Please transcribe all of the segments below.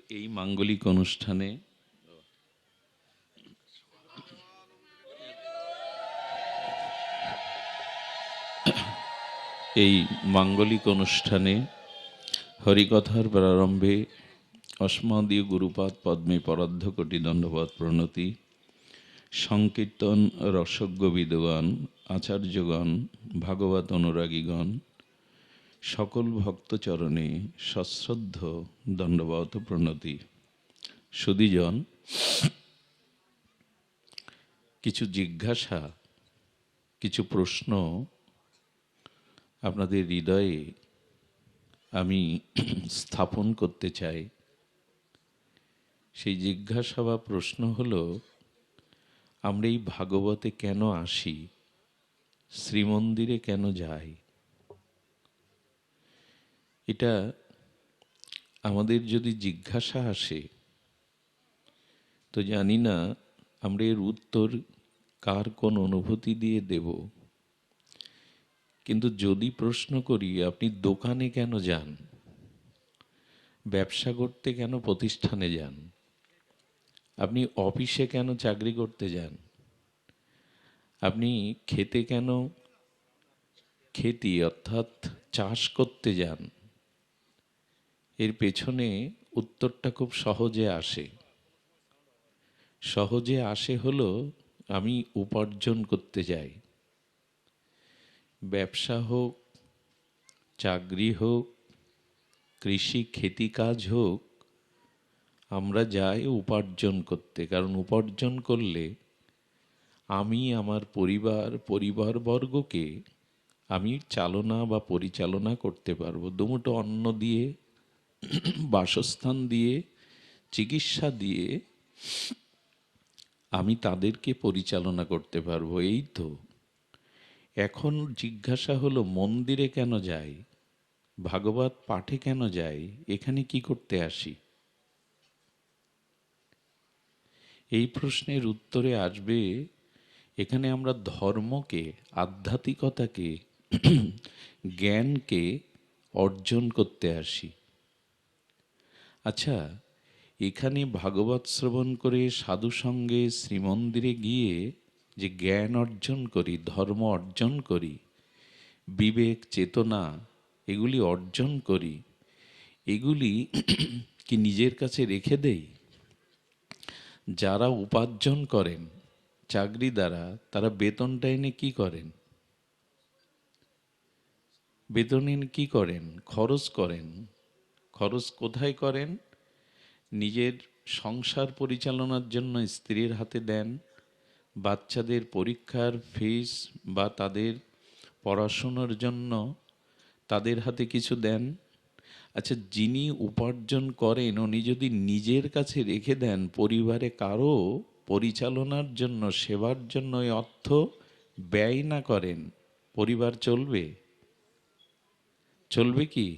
এই মাঙ্গলিক অনুষ্ঠানে হরিকথার প্রারম্ভে অস্মদীয় গুরুপাদ পদ্মে পরার্ধকোটি দণ্ডবৎ প্রণতি। সংকীর্তন রসজ্ঞ বিদ্বান আচার্যগণ, ভাগবত অনুরাগীগণ, সকল ভক্তচরণে সশ্রদ্ধ দণ্ডবৎ প্রণতি। সুধীজন, কিছু জিজ্ঞাসা, কিছু প্রশ্ন আপনাদের হৃদয়ে আমি স্থাপন করতে চাই। সেই জিজ্ঞাসা বা প্রশ্ন হলো, আমরা এই ভাগবতে কেন আসি, শ্রীমন্দিরে কেন যাই? এটা আমাদের যদি জিজ্ঞাসা আসে তো জানি না আমরা এর উত্তর কার কোন অনুভূতি দিয়ে দেব। কিন্তু যদি প্রশ্ন করি, আপনি দোকানে কেন যান, ব্যবসা করতে কেন প্রতিষ্ঠানে যান, আপনি অফিসে কেন চাকরি করতে যান, আপনি খেতে কেন খেতি অর্থাৎ চাষ করতে যান, এর পেছনে উত্তরটা খুব সহজে আসে হলো, আমি উপার্জন করতে যাই। ব্যবসা হোক, চাকরি হোক, কৃষি খেতি কাজ হোক, আমরা যাই উপার্জন করতে। কারণ উপার্জন করলে আমি আমার পরিবারবর্গকে আমি চালনা বা পরিচালনা করতে পারবো। দুমুঠো অন্ন দিয়ে, বাসস্থান দিয়ে, চিকিৎসা দিয়ে আমি তাদেরকে পরিচালনা করতে পারবো। এই তো। এখন জিজ্ঞাসা হলো, মন্দিরে কেন যাই, ভাগবত পাঠে কেন যাই, এখানে কি করতে আসি? এই প্রশ্নের উত্তরে আসবে, এখানে আমরা ধর্মকে, আধ্যাত্মিকতাকে, জ্ঞানকে অর্জন করতে আসি। আচ্ছা, এখানে ভাগবত শ্রবণ করে সাধু সঙ্গে শ্রীমন্দিরে গিয়ে যে জ্ঞান অর্জন করি, ধর্ম অর্জন করি, বিবেক চেতনা এগুলি অর্জন করি, এগুলি কি নিজের কাছে রেখে দেই? যারা উপার্জন করেন চাকরি দ্বারা, তারা বেতনটা এনে কি করেন? বেতন এনে কি করেন? খরচ করেন। খরচ কোথায় করেন? নিজের সংসার পরিচালনার জন্য স্ত্রীর হাতে দেন, বাচ্চাদের পরীক্ষার ফিস বা তাদের পড়াশুনোর জন্য তাদের হাতে কিছু দেন। আচ্ছা, যিনি উপার্জন করেন উনি যদি নিজের কাছে রেখে দেন, পরিবারে কারো পরিচালনার জন্য, সেবার জন্য ওই অর্থ ব্যয় না করেন, পরিবার চলবে? চলবে কি?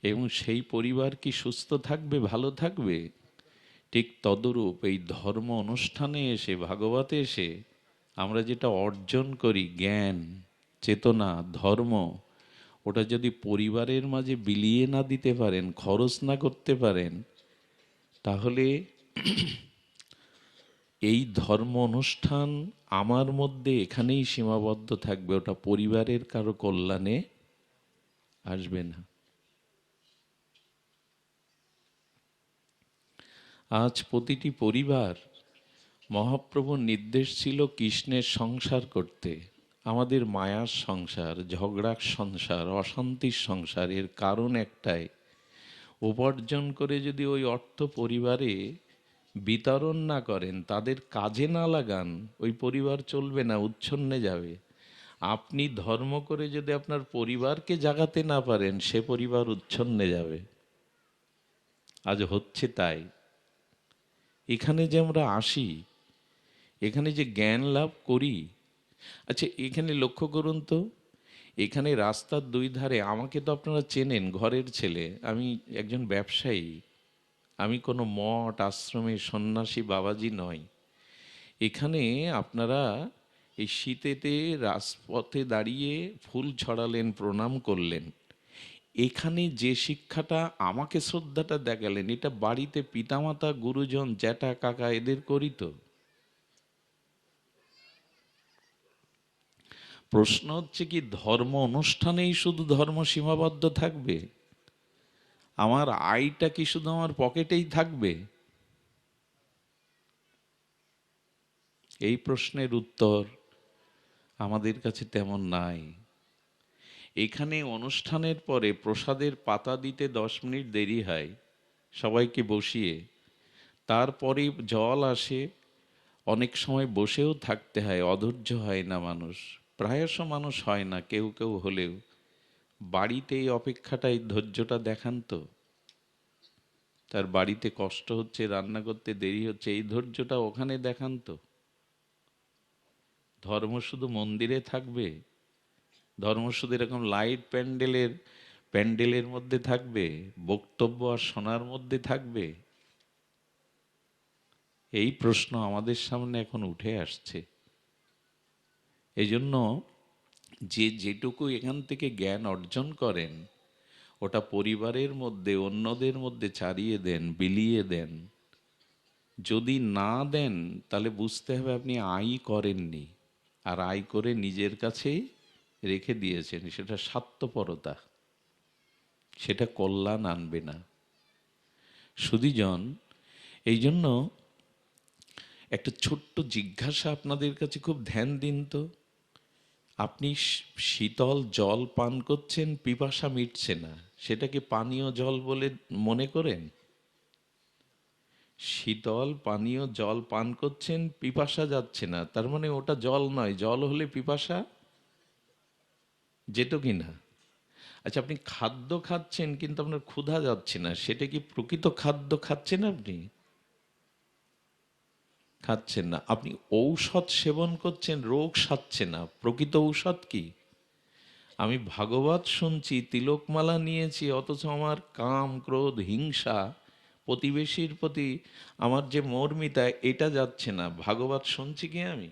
এবং সেই পরিবার কি সুস্থ থাকবে, ভালো থাকবে? ঠিক তদরূপ এই ধর্ম অনুষ্ঠানে এসে, ভাগবতে এসে আমরা যেটা অর্জন করি, জ্ঞান, চেতনা, ধর্ম, ওটা যদি পরিবারের মাঝে বিলিয়ে না দিতে পারেন, খরচ না করতে পারেন, তাহলে এই ধর্ম অনুষ্ঠান আমার মধ্যে এখানেই সীমাবদ্ধ থাকবে, ওটা পরিবারের কারো কল্যাণে আসবে না। আজ প্রতিটি পরিবার, মহাপ্রভুর নির্দেশ ছিল কৃষ্ণের সংসার করতে। আমাদের মায়ার সংসার, ঝগড়ার সংসার, অশান্তির সংসার। এর কারণ একটাই, উপার্জন করে যদি ওই অর্থ পরিবারে বিতরণ না করেন, তাদের কাজে না লাগান, ওই পরিবার চলবে না, উচ্ছন্নে যাবে। আপনি ধর্ম করে যদি আপনার পরিবারকে জাগাতে না পারেন, সে পরিবার উচ্ছন্নে যাবে। আজ হচ্ছে তাই। এখানে যে আমরা আসি, এখানে যে জ্ঞান লাভ করি, আচ্ছা এখানে লক্ষ্য করুন তো, এখানে রাস্তার দুই ধারে, আমাকে তো আপনারা চেনেন, ঘরের ছেলে, আমি একজন ব্যবসায়ী, আমি কোনো মঠ আশ্রমে সন্ন্যাসী বাবাজি নই। এখানে আপনারা এই শীতেতে রাজপথে দাঁড়িয়ে ফুল ছড়ালেন, প্রণাম করলেন, এখানে যে শিক্ষাটা আমাকে শ্রদ্ধাটা দেখালেন, এটা বাড়িতে পিতামাতা, গুরুজন, জ্যাঠা, কাকা এদের করি তো। প্রশ্ন হচ্ছে কি, ধর্ম অনুষ্ঠানেই শুধু ধর্ম সীমাবদ্ধ থাকবে? আমার আয়টা কি শুধু আমার পকেটেই থাকবে? এই প্রশ্নের উত্তর আমাদের কাছে তেমন নাই। এখানে অনুষ্ঠানের পরে প্রসাদের পাতা দিতে 10 মিনিট দেরি হয়, সবাইকে বসিয়ে, তারপরে জল আসে, অনেক সময় বসেও থাকতে হয়, অধৈর্য হয় না মানুষ, প্রায়শ মানুষ হয় না, কেউ কেউ হলেও। বাড়িতে এই অপেক্ষাটাই, ধৈর্যটা দেখান তো। তার বাড়িতে কষ্ট হচ্ছে, রান্না করতে দেরি হচ্ছে, এই ধৈর্যটা ওখানে দেখান তো। ধর্ম শুধু মন্দিরে থাকবে? ধর্ম শুধু এরকম লাইট প্যান্ডেলের মধ্যে থাকবে, বক্তব্য আর শোনার মধ্যে থাকবে? এই প্রশ্ন আমাদের সামনে এখন উঠে আসছে। এই জন্য যে যেটুকু এখান থেকে জ্ঞান অর্জন করেন, ওটা পরিবারের মধ্যে, অন্যদের মধ্যে ছাড়িয়ে দেন, বিলিয়ে দেন। যদি না দেন, তাহলে বুঝতে হবে আপনি আয় করেননি, আর আয় করে নিজের কাছেই রেখে দিয়েছেন। সেটা স্বার্থপরতা, সেটা কল্যাণ আনবে না। সুধীজন, এই জন্য একটা ছোট্ট জিজ্ঞাসা আপনাদের কাছে, খুব ধ্যান দিন তো। আপনি শীতল জল পান করছেন, পিপাসা মিটছে না, সেটাকে পানীয় জল বলে মনে করেন? শীতল পানীয় জল পান করছেন, পিপাসা যাচ্ছে না, তার মানে ওটা জল নয়। জল হলে পিপাসা যেত কি না? আচ্ছা, আপনি খাদ্য খাচ্ছেন কিন্তু আপনার ক্ষুধা যাচ্ছে না, সেটা কি প্রকৃত খাদ্য খাচ্ছেন? আপনি খাচ্ছেন না। আপনি ঔষধ সেবন করছেন, রোগ সারছে না, প্রকৃত ঔষধ কি? আমি ভাগবত শুনছি, তিলকমালা নিয়েছি, অথচ আমার কাম, ক্রোধ, হিংসা, প্রতিবেশীর প্রতি আমার যে মর্মিতা, এটা যাচ্ছে না। ভাগবত শুনছি কি আমি?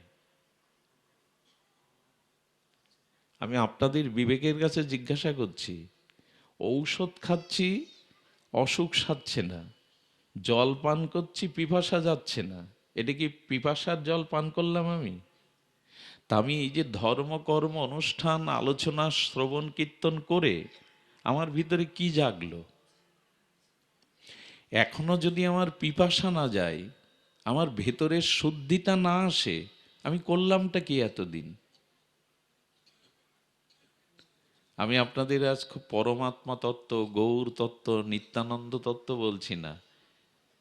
আমি আপনাদের বিবেকের কাছে জিজ্ঞাসা করছি। ঔষধ খাচ্ছি, অসুখ সারছে না। জল পান করছি, পিপাসা যাচ্ছে না। এটা কি পিপাসার জল পান করলাম আমি? তা আমি এই যে ধর্ম, কর্ম, অনুষ্ঠান, আলোচনা, শ্রবণ, কীর্তন করে আমার ভিতরে কি জাগলো? এখনো যদি আমার পিপাসা না যায়, আমার ভেতরের শুদ্ধিতা না আসে, আমি করলামটা কি এতদিন? আমি আপনাদের আজ খুব পরমাত্মা তত্ত্ব, গৌর তত্ত্ব, নিত্যানন্দ তত্ত্ব বলছি না।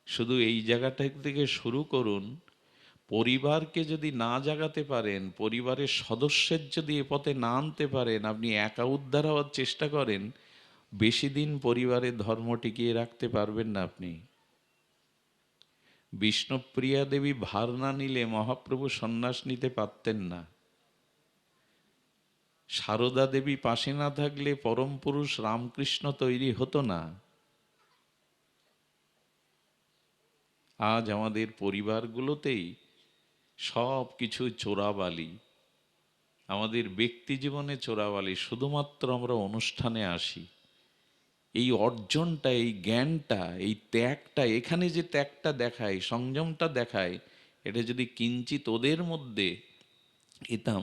শুধু এই জায়গাটা থেকে শুরু করুন। পরিবারকে যদি না জাগাতে পারেন, পরিবারের সদস্যের যদি এ পথে না আনতে পারেন, আপনি একা উদ্ধার হওয়ার চেষ্টা করেন, বেশি দিন পরিবারের ধর্ম টিকিয়ে রাখতে পারবেন না আপনি। বিষ্ণুপ্রিয়া দেবী ভার না নিলে মহাপ্রভু সন্ন্যাস নিতে পারতেন না। সারদা দেবী পাশে না থাকলে পরম পুরুষ রামকৃষ্ণ তৈরি হতো না। আজ আমাদের পরিবারগুলোতেই সব কিছু চোরাবালি, আমাদের ব্যক্তি জীবনে চোরাবালি। শুধুমাত্র আমরা অনুষ্ঠানে আসি। এই অর্জনটা, এই জ্ঞানটা, এই ত্যাগটা, এখানে যে ত্যাগটা দেখায়, সংযমটা দেখায়, এটা যদি কিঞ্চিৎ ওদের মধ্যে এতাম।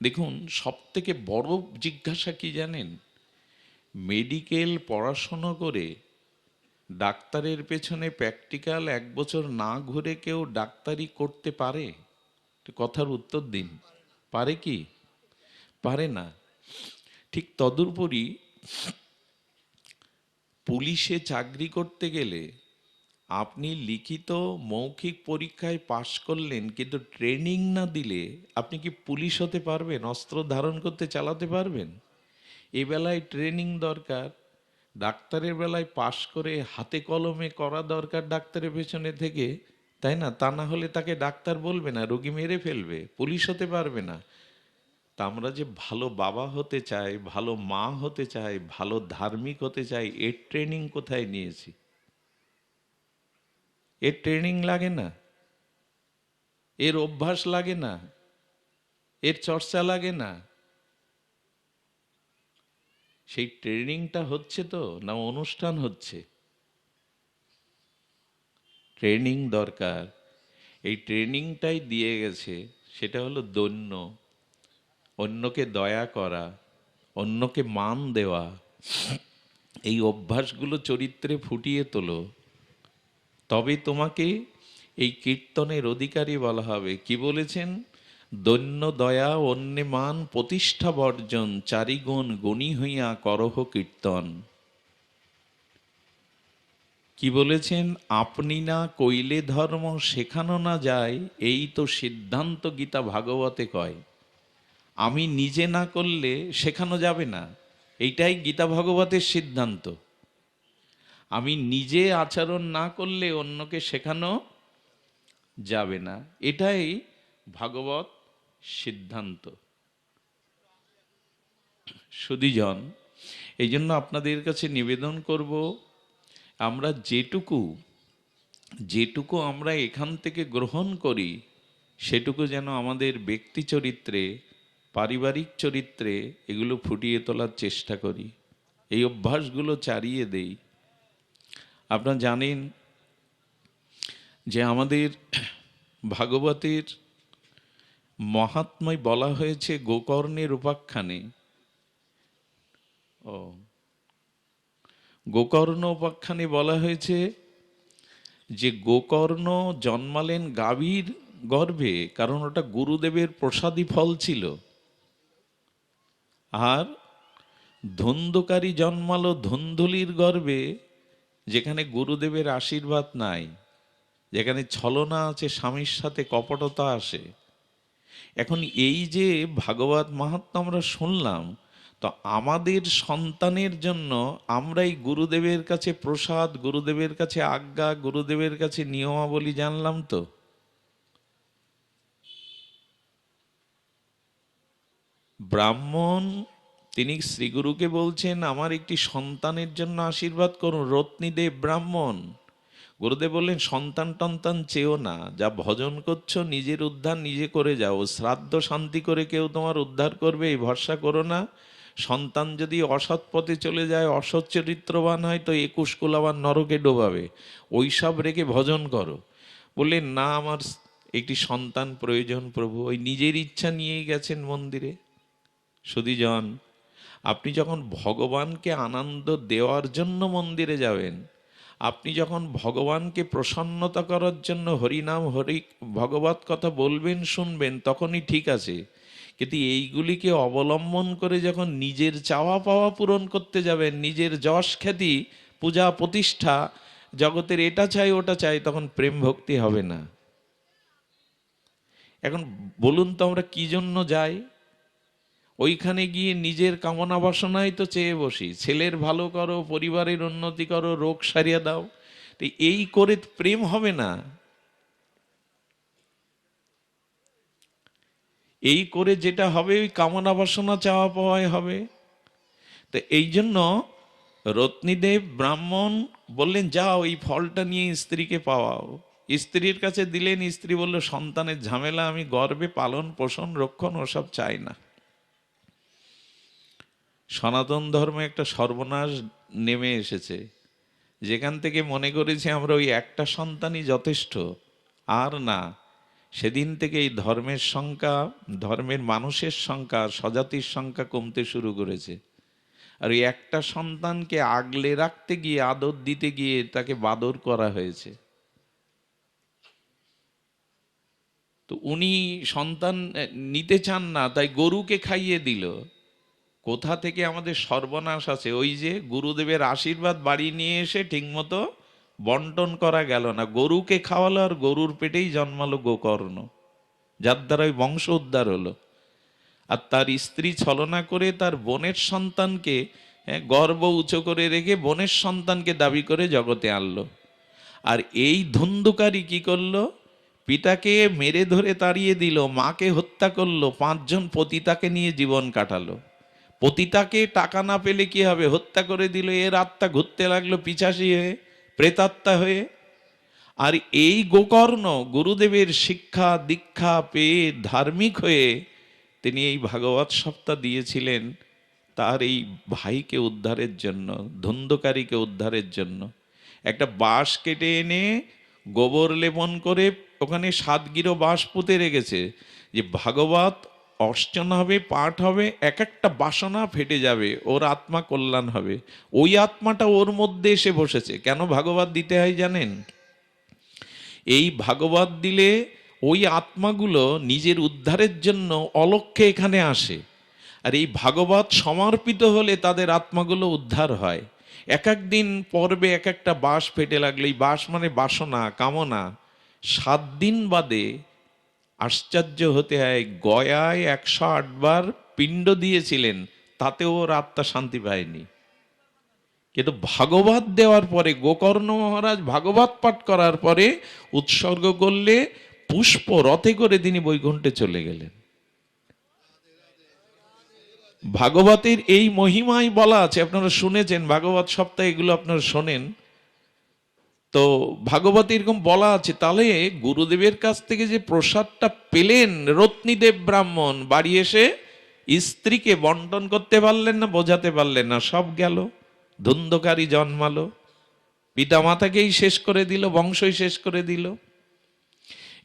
দেখুন, সব থেকে বড় জিজ্ঞাসা কি জানেন? মেডিকেল পড়াশুনো করে ডাক্তারের পেছনে প্র্যাকটিক্যাল 1 বছর না ঘুরে কেউ ডাক্তারি করতে পারে? কথার উত্তর দিন। পারে কি? পারে না। ঠিক তদুপরি পুলিশে চাকরি করতে গেলে আপনি লিখিত মৌখিক পরীক্ষায় পাশ করলেন, কিন্তু ট্রেনিং না দিলে আপনি কি পুলিশ হতে পারবেন? অস্ত্র ধারণ করতে চালাতে পারবেন? এ বেলায় ট্রেনিং দরকার। ডাক্তারের বেলায় পাশ করে হাতে কলমে করা দরকার ডাক্তারের পেছনে থেকে, তাই না? তা না হলে তাকে ডাক্তার বলবে না, রোগী মেরে ফেলবে, পুলিশ হতে পারবে না। তা আমরা যে ভালো বাবা হতে চাই, ভালো মা হতে চাই, ভালো ধার্মিক হতে চাই, এর ট্রেনিং কোথায় নিয়েছি? এর ট্রেনিং লাগে না, এর অভ্যাস লাগে না, এর চর্চা লাগে না। সেই ট্রেনিংটা হচ্ছে তো, না অনুষ্ঠান হচ্ছে? ট্রেনিং দরকার। এই ট্রেনিংটাই দিয়ে গেছে, সেটা হলো দৈন্য, অন্যকে দয়া করা, অন্যকে মান দেওয়া। এই অভ্যাসগুলো চরিত্রে ফুটিয়ে তোলো, তবে তোমাকে এই কীর্তনের অধিকারী বলা হবে। কি বলেছেন? দৈন্য দয়া অন্যে মান প্রতিষ্ঠা বর্জন, চারিগুণ গুণী হইয়া করহ কীর্তন। কি বলেছেন? আপনি না কইলে ধর্ম শেখানো না যায়, এই তো সিদ্ধান্ত গীতা ভাগবতে কয়। আমি নিজে না করলে শেখানো যাবে না, এইটাই গীতা ভাগবতের সিদ্ধান্ত। আমি নিজে আচরণ না করলে অন্যকে শেখানো যাবে না, এটাই ভাগবত সিদ্ধান্ত। সুধীজন, এই জন্য আপনাদের কাছে নিবেদন করব, আমরা যেটুকু আমরা এখান থেকে গ্রহণ করি, সেটুকু যেন আমাদের ব্যক্তি চরিত্রে, পারিবারিক চরিত্রে এগুলো ফুটিয়ে তোলার চেষ্টা করি, এই অভ্যাসগুলো চালিয়ে দেই। আপনারা জানেন যে আমাদের ভাগবতের মহাত্মায় বলা হয়েছে গোকর্ণের উপাখ্যানে। গোকর্ণ উপাখ্যানে বলা হয়েছে যে গোকর্ণ জন্মালেন গাভীর গর্ভে, কারণ ওটা গুরুদেবের প্রসাদী ফল ছিল। আর ধুন্ধুকারী জন্মালো ধুন্ধুলির গর্ভে, যেখানে গুরুদেবের আশীর্বাদ নাই, যেখানে ছলনা আছে, স্বামীর সাথে কপটতা আসে। এখন এই যে ভাগবত মাহাত্ম্য আমরা শুনলাম, তো আমাদের সন্তানের জন্য আমরাই গুরুদেবের কাছে প্রসাদ, গুরুদেবের কাছে আজ্ঞা, গুরুদেবের কাছে নিয়মাবলী জানলাম। তো ব্রাহ্মণ তিনি শ্রীগুরুকে বলছেন, আমার একটি সন্তানের জন্য আশীর্বাদ করুন। রত্নীদেব ব্রাহ্মণ, গুরুদেব বললেন, সন্তান টন্তান চেয়েও না, যা ভজন করছো নিজের উদ্ধার নিজে করে যাও। শ্রাদ্ধ শান্তি করে কেউ তোমার উদ্ধার করবে এই ভরসা করো না। সন্তান যদি অসৎ পথে চলে যায়, অসৎ চরিত্রবান হয়, তো 21 কুল আবার নরকে ডোবাবে, ওই সব রেখে ভজন করো। বললেন, না, আমার একটি সন্তান প্রয়োজন প্রভু। ওই নিজের ইচ্ছা নিয়েই গেছেন মন্দিরে। সুধীজন, আপনি যখন ভগবানকে আনন্দ দেওয়ার জন্য মন্দিরে যাবেন, আপনি যখন ভগবানকে প্রসন্নতা করার জন্য হরিনাম হরি ভগবত কথা বলবেন, শুনবেন, তখনই ঠিক আছে। কিন্তু এইগুলিকে অবলম্বন করে যখন নিজের চাওয়া পাওয়া পূরণ করতে যাবেন, নিজের যশ খ্যাতি, পূজা প্রতিষ্ঠা, জগতের এটা চাই ওটা চাই, তখন প্রেম ভক্তি হবে না। এখন বলুন তো, আমরা কি জন্য যাই? ওইখানে গিয়ে নিজের কামনা বাসনাই তো চেয়ে বসি। ছেলের ভালো করো, পরিবারের উন্নতি করো, রোগ সারিয়ে দাও। তো এই করে প্রেম হবে না, এই করে যেটা হবে ওই কামনা বাসনা চাওয়া পাওয়াই হবে। তো এই জন্য রত্নীদেব ব্রাহ্মণ বললেন, যাও এই ফলটা নিয়ে স্ত্রীকে পাওয়াও। স্ত্রীর কাছে দিলেন, স্ত্রী বলল, সন্তানের ঝামেলা, আমি গর্ভে পালন পোষণ রক্ষণ ওসব চাই না। সনাতন ধর্মে একটা সর্বনাশ নেমে এসেছে, যেখান থেকে মনে করেছি আমরা ওই একটা সন্তানই যথেষ্ট। আর না, সেদিন থেকে এই ধর্মের সংখ্যা, ধর্মের মানুষের সংখ্যা, স্বজাতির সংখ্যা কমতে শুরু করেছে। আর ওই একটা সন্তানকে আগলে রাখতে গিয়ে, আদর দিতে গিয়ে তাকে বাদর করা হয়েছে। তো উনি সন্তান নিতে চান না, তাই গরুকে খাইয়ে দিল। কোথা থেকে আমাদের সর্বনাশ আছে! ওই যে গুরুদেবের আশীর্বাদ বাড়ি নিয়ে এসে ঠিকমতো বন্টন করা গেল না, গরুকে খাওয়ালো, আর গরুর পেটেই জন্মালো গোকর্ণ, যার দ্বারা ওই বংশ উদ্ধার হলো। আর তার স্ত্রী ছলনা করে তার বোনের সন্তানকে, গর্ব উঁচু করে রেখে বোনের সন্তানকে দাবি করে জগতে আনলো। আর এই ধুন্ধুকারী কি করলো? পিতাকে মেরে ধরে তাড়িয়ে দিল, মাকে হত্যা করলো, 5 জন পতিতাকে নিয়ে জীবন কাটালো। পতিতাকে টাকা না পেলে কি হবে? হত্যা করে দিল। এর আত্মা ঘুরতে লাগলো পিছাসী হয়ে, প্রেতাত্মা হয়ে। আর এই গোকর্ণ গুরুদেবের শিক্ষা দীক্ষা পেয়ে ধার্মিক হয়ে তিনি এই ভাগবত সপ্তাহ দিয়েছিলেন। তার এই ভাইকে উদ্ধারের জন্য, ধুন্ধকারীকে উদ্ধারের জন্য একটা বাঁশ কেটে এনে গোবর লেপন করে ওখানে 7 গিরো বাঁশ পুঁতে রেখেছে, যে ভাগবত অর্চনা হবে, পাঠ হবে, এক একটা বাসনা ফেটে যাবে, ওর আত্মা কল্যাণ হবে। ওই আত্মাটা ওর মধ্যে এসে বসেছে। কেন ভাগবত দিতে হয় জানেন? এই ভাগবত দিলে ওই আত্মাগুলো নিজের উদ্ধারের জন্য অলক্ষ্যে এখানে আসে, আর এই ভাগবত সমর্পিত হলে তাদের আত্মাগুলো উদ্ধার হয়। এক এক দিন পর্বে এক একটা বাঁশ ফেটে লাগলে, এই বাঁশ মানে বাসনা, কামনা, 7 দিন বাদে আশ্চর্য হতে হয়, গয়ায় 108 বার পিণ্ড দিয়েছিলেন, তাতেও ওর আত্মা শান্তি পায়নি। কিন্তু ভাগবত দেওয়ার পরে, গোকর্ণ মহারাজ ভাগবত পাঠ করার পরে উৎসর্গ করলে পুষ্প রথে করে তিনি বৈকুণ্ঠে চলে গেলেন। ভাগবতের এই মহিমাই বলা আছে, আপনারা শুনেছেন, ভাগবত সপ্তাহে এগুলো আপনারা শোনেন তো। ভাগবতে এরকম বলা আছে। তাহলে গুরুদেবের কাছ থেকে যে প্রসাদটা পেলেন রত্নীদেব ব্রাহ্মণ, বাড়ি এসে স্ত্রীকে বন্টন করতে পারলেন না, বোঝাতে পারলেন না, সব গেল। ধুন্ধকারী জন্মালো, পিতা মাতাকেই শেষ করে দিল, বংশই শেষ করে দিল।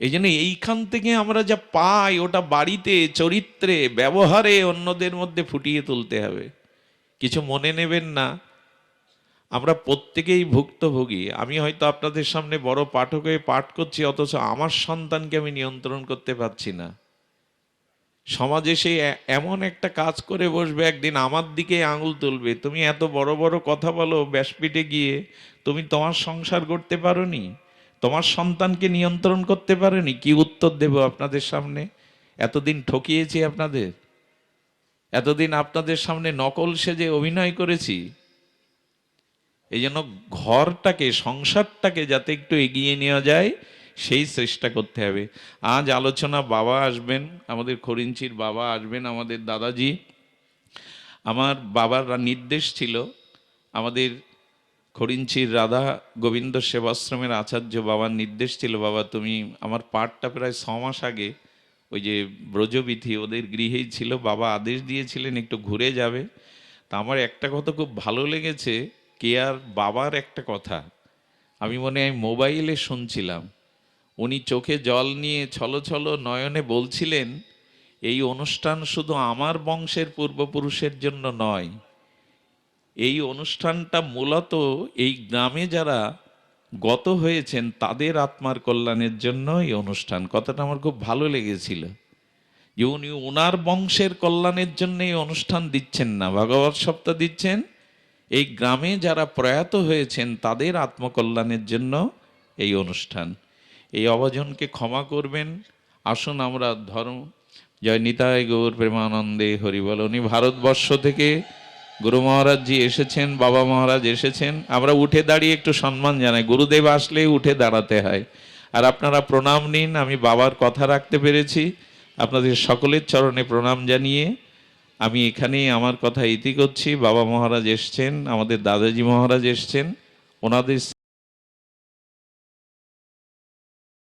এই জন্য এইখান থেকে আমরা যা পাই, ওটা বাড়িতে, চরিত্রে, ব্যবহারে অন্যদের মধ্যে ফুটিয়ে তুলতে হবে। কিছু মনে নেবেন না, আমরা প্রত্যেকেই ভুক্তভোগী। আমি হয়তো আপনাদের সামনে বড় পাঠক হয়ে পাঠ করছি, অথচ আমার সন্তানকে আমি নিয়ন্ত্রণ করতে পারছি না। সমাজে সে এমন একটা কাজ করে বসবে, একদিন আমার দিকে আঙুল তুলবে, তুমি এত বড় বড় কথা বলো ব্যাসপীঠে গিয়ে, তুমি তোমার সংসার করতে পারোনি, তোমার সন্তানকে নিয়ন্ত্রণ করতে পারোনি। কি উত্তর দেব আপনাদের সামনে? এতদিন ঠকিয়েছি আপনাদের, এতদিন আপনাদের সামনে নকল সেজে অভিনয় করেছি। এই জন্য ঘরটাকে, সংসারটাকে যাতে একটু এগিয়ে নেওয়া যায়, সেই চেষ্টা করতে হবে। আজ আলোচনা বাবা আসবেন, আমাদের খরিঞ্চির বাবা আসবেন, আমাদের দাদাজি। আমার বাবার নির্দেশ ছিল, আমাদের খরিঞ্চির রাধা গোবিন্দ সেবাশ্রমের আচার্য বাবার নির্দেশ ছিল, বাবা তুমি, আমার পাঠটা প্রায় 6 মাস আগে ওই যে ব্রজবিধি ওদের গৃহেই ছিল, বাবা আদেশ দিয়েছিলেন একটু ঘুরে যাবে। তা আমার একটা কথা খুব ভালো লেগেছে, কে আর বাবার একটা কথা আমি মনে হয় মোবাইলে শুনছিলাম। উনি চোখে জল নিয়ে ছলো ছলো নয়নে বলছিলেন, এই অনুষ্ঠান শুধু আমার বংশের পূর্বপুরুষের জন্য নয়, এই অনুষ্ঠানটা মূলত এই গ্রামে যারা গত হয়েছেন তাদের আত্মার কল্যাণের জন্য এই অনুষ্ঠান। কথাটা আমার খুব ভালো লেগেছিল, যে উনি ওনার বংশের কল্যাণের জন্য এই অনুষ্ঠান দিচ্ছেন না, ভাগবত সপ্তাহ দিচ্ছেন এই গ্রামে যারা প্রয়াত হয়েছেন তাদের আত্মকল্যাণের জন্য এই অনুষ্ঠান। এই অবাজনকে ক্ষমা করবেন। আসুন আমরা ধর্ম, জয় নিতাই গৌর প্রেমানন্দে হরিবল। উনি ভারতবর্ষ থেকে গুরু মহারাজজি এসেছেন, বাবা মহারাজ এসেছেন, আমরা উঠে দাঁড়িয়ে একটু সম্মান জানাই। গুরুদেব আসলে উঠে দাঁড়াতে হয়। আর আপনারা প্রণাম নিন, আমি বাবার কথা রাখতে পেরেছি। আপনাদের সকলের চরণে প্রণাম জানিয়ে আমি এখানেই আমার কথা ইতি করছি। বাবা মহারাজ এসছেন, আমাদের দাদাজি মহারাজ এসছেন, ওনাদের